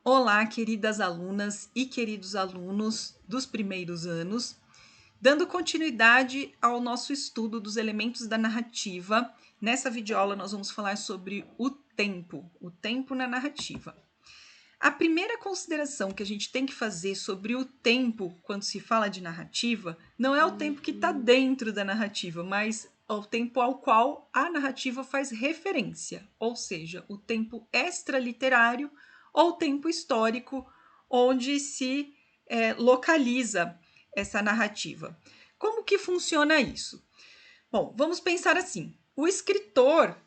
Olá, queridas alunas e queridos alunos dos primeiros anos. Dando continuidade ao nosso estudo dos elementos da narrativa, nessa videoaula nós vamos falar sobre o tempo na narrativa. A primeira consideração que a gente tem que fazer sobre o tempo quando se fala de narrativa não é o tempo que está dentro da narrativa, mas o tempo ao qual a narrativa faz referência, ou seja, o tempo extraliterário ou tempo histórico onde se localiza essa narrativa. Como que funciona isso? Bom, vamos pensar assim: o escritor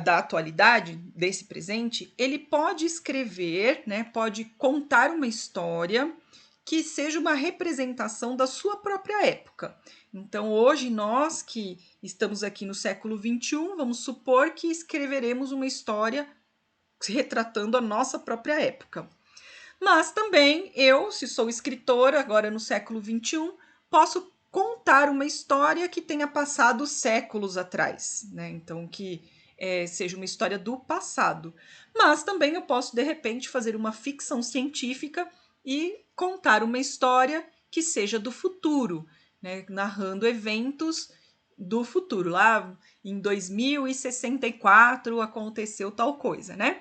da atualidade, desse presente, ele pode escrever, né, pode contar uma história que seja uma representação da sua própria época. Então, hoje, nós que estamos aqui no século XXI, vamos supor que escreveremos uma história retratando a nossa própria época. Mas também eu, se sou escritora, agora no século XXI, posso contar uma história que tenha passado séculos atrás, né? Então, que seja uma história do passado. Mas também eu posso, de repente, fazer uma ficção científica e contar uma história que seja do futuro, né? Narrando eventos do futuro. Lá em 2064 aconteceu tal coisa, né?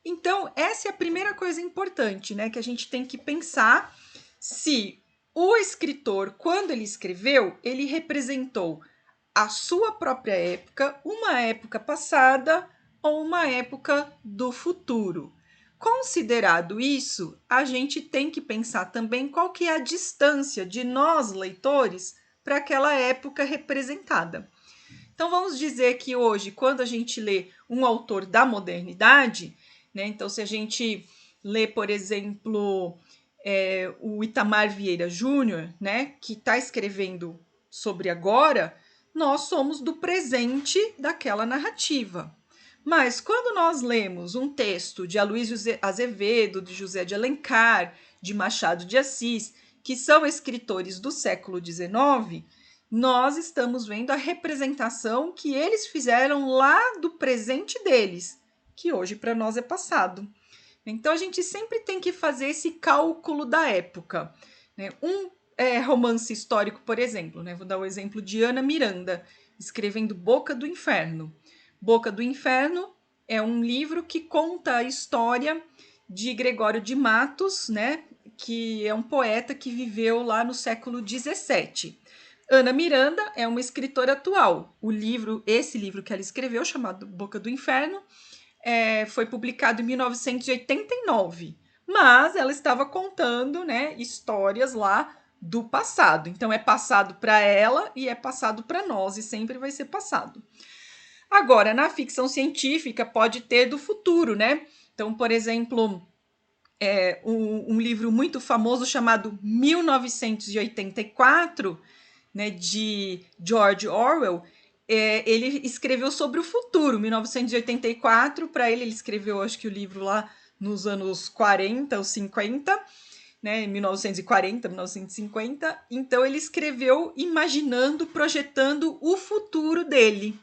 Então, essa é a primeira coisa importante, né? Que a gente tem que pensar se o escritor, quando ele escreveu, ele representou a sua própria época, uma época passada ou uma época do futuro. Considerado isso, a gente tem que pensar também qual que é a distância de nós, leitores, para aquela época representada. Então, vamos dizer que hoje, quando a gente lê um autor da modernidade, né, então, se a gente lê, por exemplo, o Itamar Vieira Júnior, né, que está escrevendo sobre agora, nós somos do presente daquela narrativa. Mas quando nós lemos um texto de Aloysio Azevedo, de José de Alencar, de Machado de Assis, que são escritores do século XIX, nós estamos vendo a representação que eles fizeram lá do presente deles, que hoje para nós é passado. Então a gente sempre tem que fazer esse cálculo da época. Né? Um romance histórico, por exemplo, né? Vou dar o exemplo de Ana Miranda, escrevendo Boca do Inferno. Boca do Inferno é um livro que conta a história de Gregório de Matos, né? Que é um poeta que viveu lá no século XVII. Ana Miranda é uma escritora atual. Esse livro que ela escreveu, chamado Boca do Inferno, foi publicado em 1989, mas ela estava contando, né, histórias lá do passado. Então é passado para ela e é passado para nós, e sempre vai ser passado. Agora, na ficção científica, pode ter do futuro, né? Então, por exemplo, um livro muito famoso chamado 1984, né, de George Orwell, ele escreveu sobre o futuro, 1984, para ele escreveu, acho que o livro lá nos anos 40 ou 50, né, 1940, 1950, então ele escreveu imaginando, projetando o futuro dele.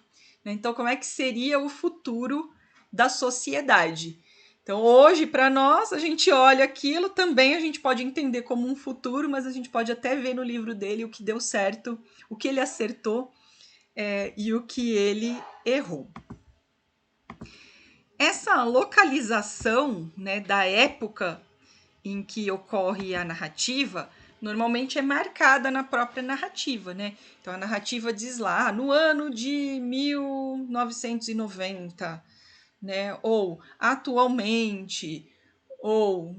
Né? Então, como é que seria o futuro da sociedade? Então, hoje, para nós, a gente olha aquilo, também a gente pode entender como um futuro, mas a gente pode até ver no livro dele o que deu certo, o que ele acertou e o que ele errou. Essa localização, né, da época em que ocorre a narrativa, normalmente é marcada na própria narrativa, né? Então a narrativa diz lá, no ano de 1990, né? Ou atualmente, ou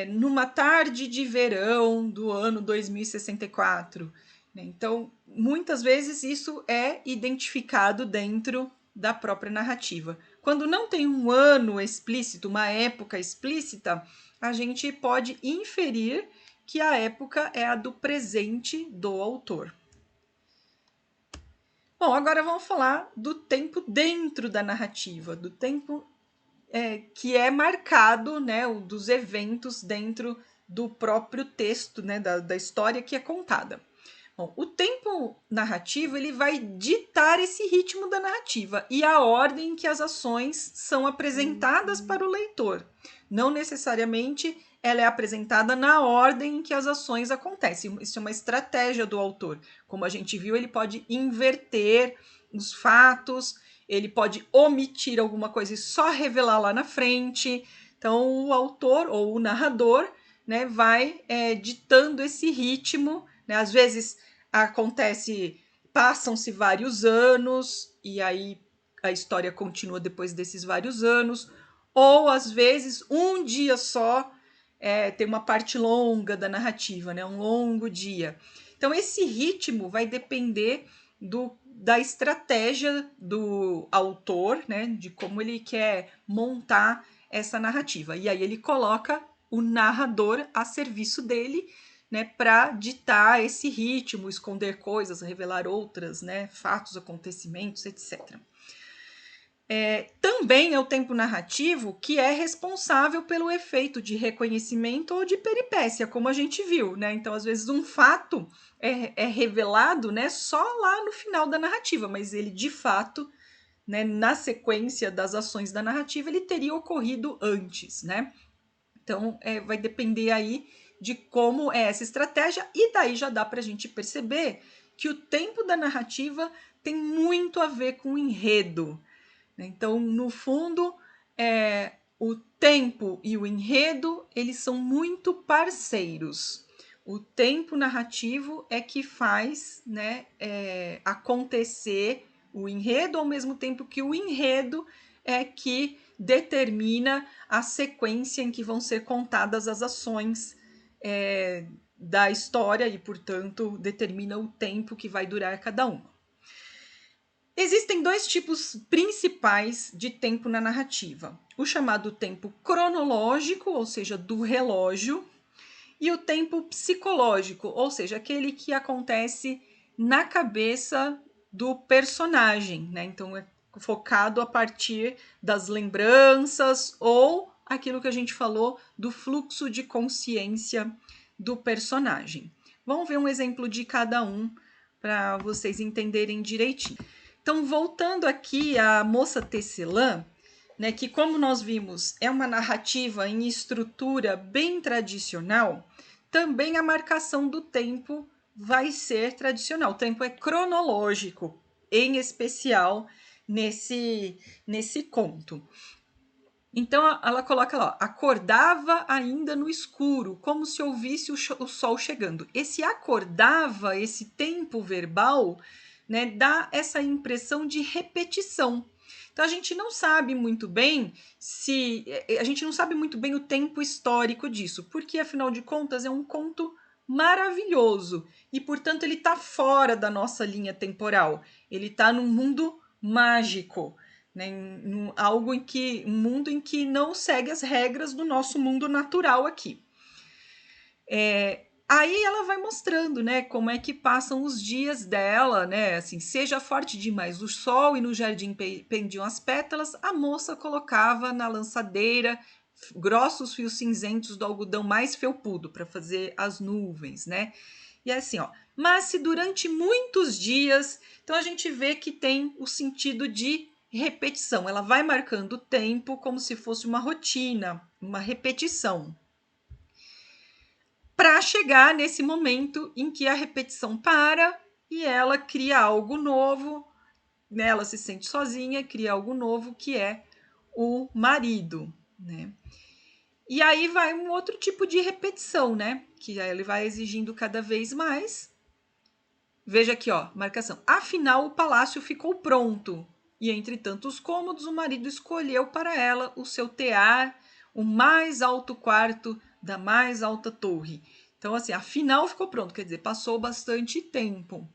numa tarde de verão do ano 2064. Né? Então, muitas vezes isso é identificado dentro da própria narrativa. Quando não tem um ano explícito, uma época explícita, a gente pode inferir que a época é a do presente do autor. Bom, agora vamos falar do tempo dentro da narrativa, do tempo que é marcado, né, dos eventos dentro do próprio texto, né, da história que é contada. Bom, o tempo narrativo ele vai ditar esse ritmo da narrativa e a ordem em que as ações são apresentadas para o leitor. Não necessariamente ela é apresentada na ordem em que as ações acontecem. Isso é uma estratégia do autor. Como a gente viu, ele pode inverter os fatos, ele pode omitir alguma coisa e só revelar lá na frente. Então, o autor ou o narrador, né, vai ditando esse ritmo, né? Às vezes acontece, passam-se vários anos e aí a história continua depois desses vários anos, ou às vezes um dia só tem uma parte longa da narrativa, né? Um longo dia. Então esse ritmo vai depender da estratégia do autor, né? De como ele quer montar essa narrativa. E aí ele coloca o narrador a serviço dele, né, para ditar esse ritmo, esconder coisas, revelar outras, né, fatos, acontecimentos, etc. Também é o tempo narrativo que é responsável pelo efeito de reconhecimento ou de peripécia, como a gente viu, né? Então, às vezes, um fato é revelado, né, só lá no final da narrativa, mas ele, de fato, né, na sequência das ações da narrativa, ele teria ocorrido antes, né? Então, vai depender aí de como é essa estratégia, e daí já dá para a gente perceber que o tempo da narrativa tem muito a ver com o enredo. Então, no fundo, o tempo e o enredo, eles são muito parceiros. O tempo narrativo é que faz, né, acontecer o enredo, ao mesmo tempo que o enredo é que determina a sequência em que vão ser contadas as ações da história e, portanto, determina o tempo que vai durar cada uma. Existem dois tipos principais de tempo na narrativa: o chamado tempo cronológico, ou seja, do relógio, e o tempo psicológico, ou seja, aquele que acontece na cabeça do personagem, né? Então é focado a partir das lembranças ou aquilo que a gente falou do fluxo de consciência do personagem. Vamos ver um exemplo de cada um para vocês entenderem direitinho. Então, voltando aqui à Moça Tecelã, né, que, como nós vimos, é uma narrativa em estrutura bem tradicional, também a marcação do tempo vai ser tradicional. O tempo é cronológico, em especial nesse conto. Então, ela coloca lá, acordava ainda no escuro, como se ouvisse o sol chegando. Esse acordava, esse tempo verbal, né, dá essa impressão de repetição. Então, a gente não sabe muito bem o tempo histórico disso, porque, afinal de contas, é um conto maravilhoso e, portanto, ele está fora da nossa linha temporal. Ele está num mundo mágico, né, um mundo em que não segue as regras do nosso mundo natural aqui. Aí ela vai mostrando, né, como é que passam os dias dela, né, assim, seja forte demais o sol e no jardim pendiam as pétalas, a moça colocava na lançadeira grossos fios cinzentos do algodão mais felpudo para fazer as nuvens, né? E é assim, ó, mas se durante muitos dias, então a gente vê que tem o sentido de repetição, ela vai marcando o tempo como se fosse uma rotina, uma repetição, para chegar nesse momento em que a repetição para e ela cria algo novo, né? Ela se sente sozinha, cria algo novo que é o marido, né? E aí vai um outro tipo de repetição, né? Que aí ele vai exigindo cada vez mais. Veja aqui, ó, marcação. Afinal, o palácio ficou pronto. E entre tantos cômodos, o marido escolheu para ela o seu tear, o mais alto quarto da mais alta torre. Então, assim, afinal ficou pronto, quer dizer, passou bastante tempo.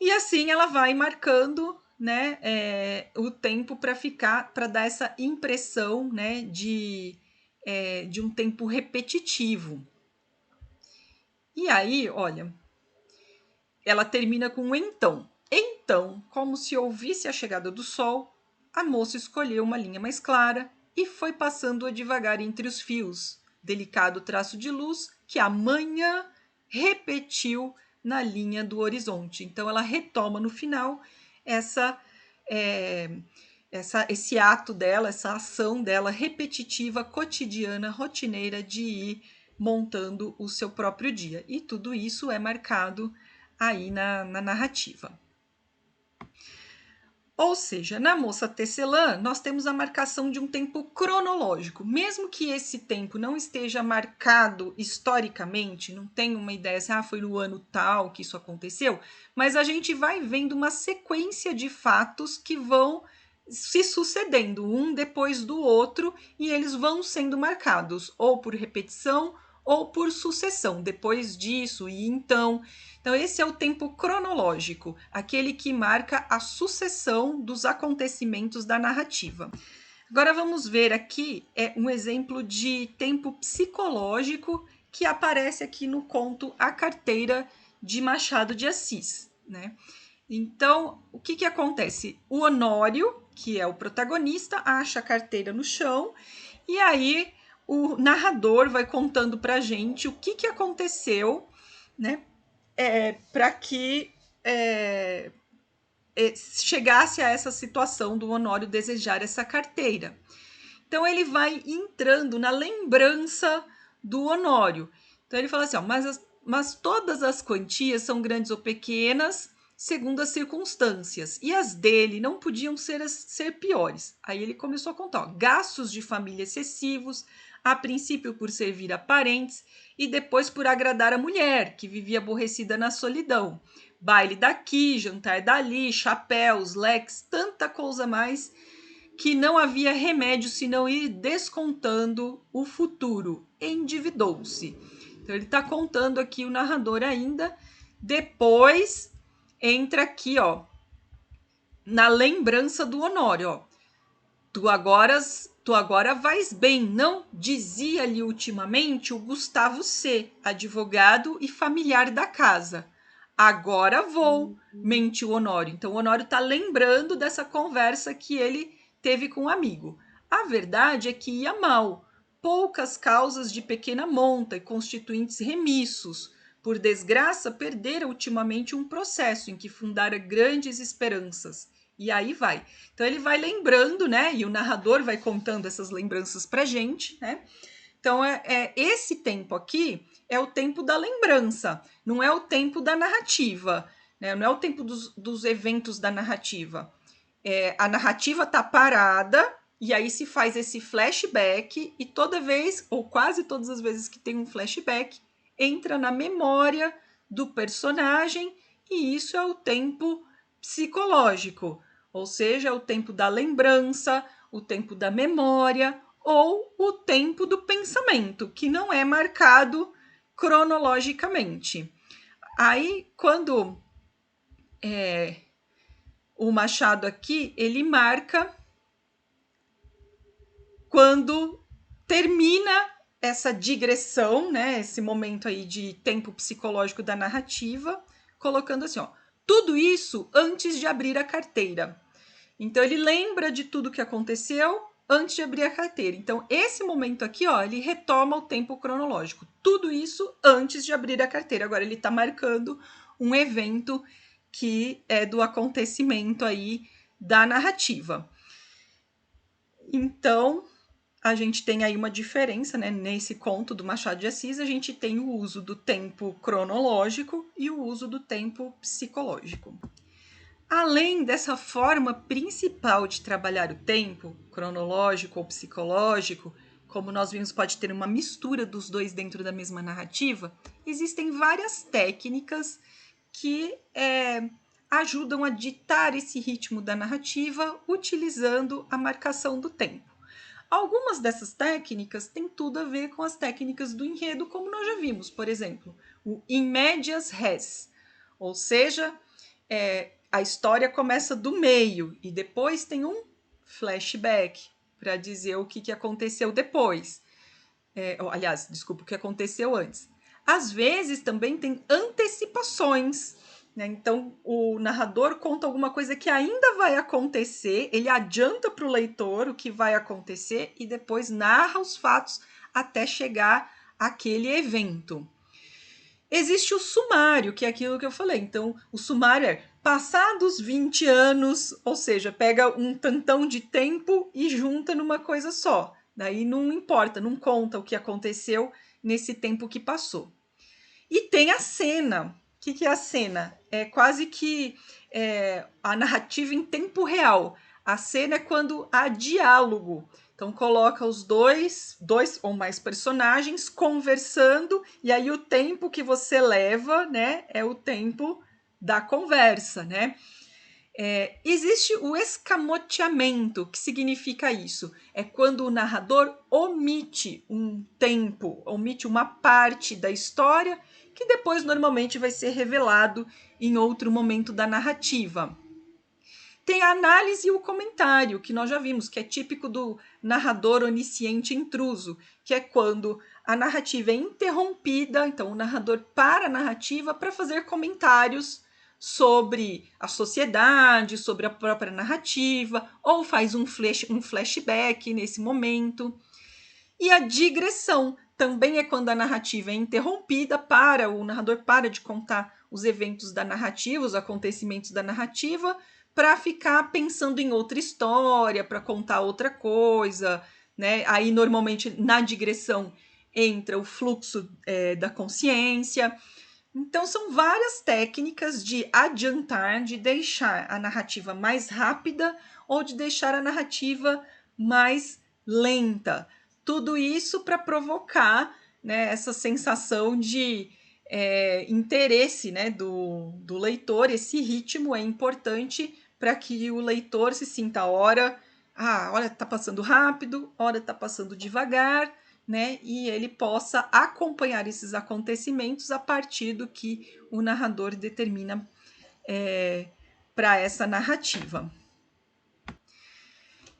E assim ela vai marcando, né, o tempo para dar essa impressão, né, de um tempo repetitivo. E aí, olha, ela termina com um então. Então, como se ouvisse a chegada do sol, a moça escolheu uma linha mais clara e foi passando-a devagar entre os fios, delicado traço de luz que a manhã repetiu na linha do horizonte. Então, ela retoma no final esse ato dela, essa ação dela repetitiva, cotidiana, rotineira de ir montando o seu próprio dia. E tudo isso é marcado aí na narrativa. Ou seja, na moça tecelã, nós temos a marcação de um tempo cronológico. Mesmo que esse tempo não esteja marcado historicamente, não tem uma ideia assim, foi no ano tal que isso aconteceu, mas a gente vai vendo uma sequência de fatos que vão se sucedendo um depois do outro e eles vão sendo marcados ou por repetição ou por sucessão, depois disso e então. Então, esse é o tempo cronológico, aquele que marca a sucessão dos acontecimentos da narrativa. Agora vamos ver aqui um exemplo de tempo psicológico que aparece aqui no conto A Carteira de Machado de Assis, né? Então, o que acontece? O Honório, que é o protagonista, acha a carteira no chão e aí o narrador vai contando pra gente o que aconteceu, né? Para que chegasse a essa situação do Honório desejar essa carteira. Então ele vai entrando na lembrança do Honório. Então ele fala assim, mas todas as quantias são grandes ou pequenas, segundo as circunstâncias, e as dele não podiam ser piores. Aí ele começou a contar, gastos de família excessivos, a princípio por servir a parentes e depois por agradar a mulher, que vivia aborrecida na solidão. Baile daqui, jantar dali, chapéus, leques, tanta coisa mais que não havia remédio senão ir descontando o futuro. Endividou-se. Então ele está contando aqui o narrador ainda. Depois entra aqui, ó, na lembrança do Honório, ó. Tu agora vais bem, não? Dizia-lhe ultimamente o Gustavo C., advogado e familiar da casa. Agora vou, mentiu o Honório. Então o Honório está lembrando dessa conversa que ele teve com um amigo. A verdade é que ia mal. Poucas causas de pequena monta e constituintes remissos. Por desgraça, perdera ultimamente um processo em que fundara grandes esperanças. E aí vai. Então ele vai lembrando, né? E o narrador vai contando essas lembranças pra gente, né? Então, esse tempo aqui é o tempo da lembrança, não é o tempo da narrativa, né? Não é o tempo dos eventos da narrativa. A narrativa tá parada e aí se faz esse flashback e toda vez, ou quase todas as vezes que tem um flashback, entra na memória do personagem e isso é o tempo psicológico, ou seja, é o tempo da lembrança, o tempo da memória ou o tempo do pensamento, que não é marcado cronologicamente. Aí, quando o Machado aqui, ele marca quando termina essa digressão, né, esse momento aí de tempo psicológico da narrativa, colocando assim, ó, tudo isso antes de abrir a carteira. Então, ele lembra de tudo que aconteceu antes de abrir a carteira. Então, esse momento aqui, ó, ele retoma o tempo cronológico. Tudo isso antes de abrir a carteira. Agora, ele está marcando um evento que é do acontecimento aí da narrativa. Então, a gente tem aí uma diferença, né? Nesse conto do Machado de Assis, a gente tem o uso do tempo cronológico e o uso do tempo psicológico. Além dessa forma principal de trabalhar o tempo, cronológico ou psicológico, como nós vimos, pode ter uma mistura dos dois dentro da mesma narrativa, existem várias técnicas que ajudam a ditar esse ritmo da narrativa utilizando a marcação do tempo. Algumas dessas técnicas têm tudo a ver com as técnicas do enredo, como nós já vimos, por exemplo, o in medias res, ou seja, a história começa do meio e depois tem um flashback para dizer o que aconteceu depois. Aliás, desculpa, o que aconteceu antes. Às vezes também tem antecipações, né? Então o narrador conta alguma coisa que ainda vai acontecer, ele adianta para o leitor o que vai acontecer e depois narra os fatos até chegar àquele evento. Existe o sumário, que é aquilo que eu falei. Então, o sumário é passados 20 anos, ou seja, pega um tantão de tempo e junta numa coisa só. Daí não importa, não conta o que aconteceu nesse tempo que passou. E tem a cena. O que é a cena? É quase que a narrativa em tempo real. A cena é quando há diálogo. Então coloca os dois ou mais personagens conversando, e aí o tempo que você leva, né, é o tempo da conversa, né? Existe o escamoteamento. Que significa isso? É quando o narrador omite um tempo, omite uma parte da história que depois normalmente vai ser revelado em outro momento da narrativa. Tem a análise e o comentário, que nós já vimos, que é típico do narrador onisciente intruso, que é quando a narrativa é interrompida, então o narrador para a narrativa para fazer comentários sobre a sociedade, sobre a própria narrativa, ou faz um flashback nesse momento. E a digressão também é quando a narrativa é interrompida, o narrador para de contar os eventos da narrativa, os acontecimentos da narrativa, para ficar pensando em outra história, para contar outra coisa, né? Aí normalmente na digressão entra o fluxo da consciência. Então são várias técnicas de adiantar, de deixar a narrativa mais rápida ou de deixar a narrativa mais lenta. Tudo isso para provocar, né, essa sensação de interesse, né, do leitor. Esse ritmo é importante para que o leitor se sinta hora está passando rápido, hora está passando devagar, né? E ele possa acompanhar esses acontecimentos a partir do que o narrador determina para essa narrativa.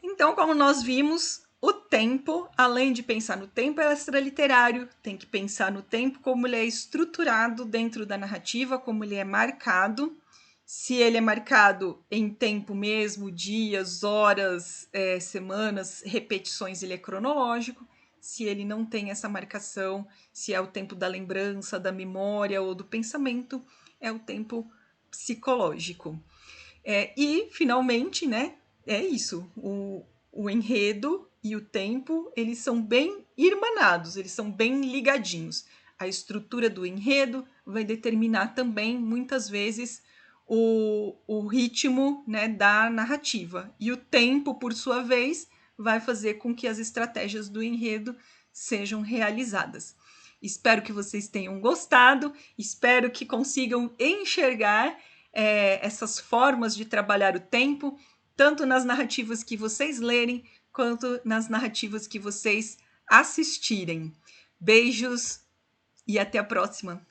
Então, como nós vimos, o tempo, além de pensar no tempo extraliterário, tem que pensar no tempo como ele é estruturado dentro da narrativa, como ele é marcado. Se ele é marcado em tempo mesmo, dias, horas, semanas, repetições, ele é cronológico. Se ele não tem essa marcação, se é o tempo da lembrança, da memória ou do pensamento, é o tempo psicológico. E, finalmente, né, é isso. O enredo e o tempo, eles são bem irmanados, eles são bem ligadinhos. A estrutura do enredo vai determinar também, muitas vezes, o ritmo, né, da narrativa. E o tempo, por sua vez, vai fazer com que as estratégias do enredo sejam realizadas. Espero que vocês tenham gostado, espero que consigam enxergar essas formas de trabalhar o tempo, tanto nas narrativas que vocês lerem, quanto nas narrativas que vocês assistirem. Beijos e até a próxima!